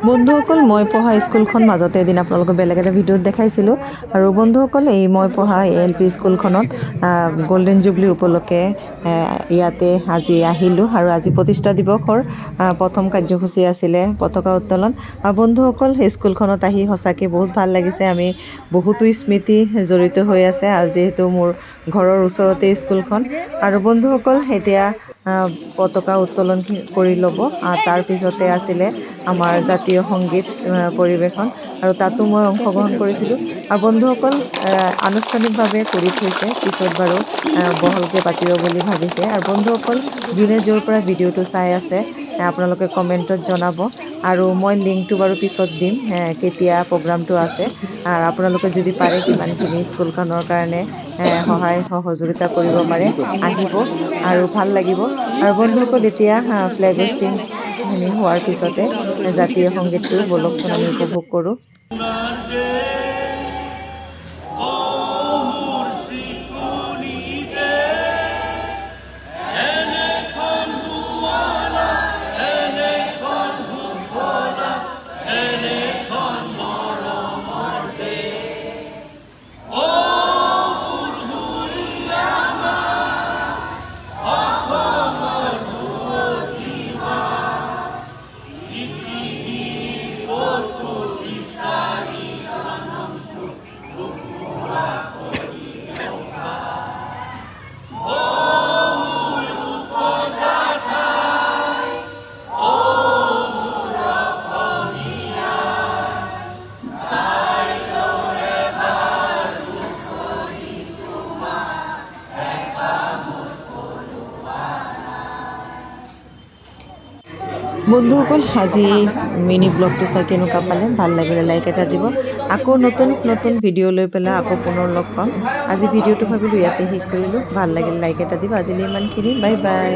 বন্ধুসকল মই পঢ়া স্কুলখন মাজতে এদিন আপোনালোকক বেলেগ এটা ভিডিঅ'ত দেখাইছিলোঁ আৰু বন্ধুসকল এই মই পঢ়া LP স্কুলখনত গোল্ডেন জুবলি উপলক্ষে ইয়াতে আজি আহিলোঁ আৰু আজি প্ৰতিষ্ঠা দিৱসৰ প্ৰথম কাৰ্যসূচী আছিলে পতাকা উত্তোলন আৰু বন্ধুসকল সেই স্কুলখনত আহি সঁচাকৈ বহুত ভাল লাগিছে। আমি বহুতো স্মৃতি জড়িত হৈ আছে আৰু যিহেতু মোৰ ঘৰৰ ওচৰতে স্কুলখন আৰু বন্ধুসকল এতিয়া পতাকা উত্তোলন কৰি ল'ব। তাৰ পিছতে আছিলে আমাৰ জাতীয় সংগীত পৰিৱেশন আৰু তাতো মই অংশগ্ৰহণ কৰিছিলোঁ আৰু বন্ধুসকল আনুষ্ঠানিকভাৱে কৰি থৈছে, পিছত বাৰু বহলকৈ পাতিব বুলি ভাবিছে। আৰু বন্ধুসকল যোনে য'ৰ পৰা ভিডিঅ'টো চাই আছে আপোনালোকে কমেণ্টত জনাব আৰু মই লিংকটো বাৰু পিছত দিম কেতিয়া প্ৰগ্ৰামটো আছে। আৰু আপোনালোকে যদি পাৰে কিমানখিনি স্কুলখনৰ কাৰণে সহায় সহযোগিতা কৰিব পাৰে আহিব আৰু ভাল লাগিব। আৰু বন্ধুসকল এতিয়া ফ্লেগ হোষ্টিংখিনি হোৱাৰ পিছতে জাতীয় সংগীতটো বলকচোন আমি উপভোগ কৰোঁ। বন্ধুসকল আজি মিনি ব্লগটো চাই কেনেকুৱা পালে, ভাল লাগিলে লাইক এটা দিব। আকৌ নতুন নতুন ভিডিঅ' লৈ পেলাই আকৌ পুনৰ লগ পাম। আজি ভিডিঅ'টো ভাবিলোঁ ইয়াতে শেষ কৰিলোঁ। ভাল লাগিলে লাইক এটা দিব। আজিলৈ ইমানখিনি, বাই বাই।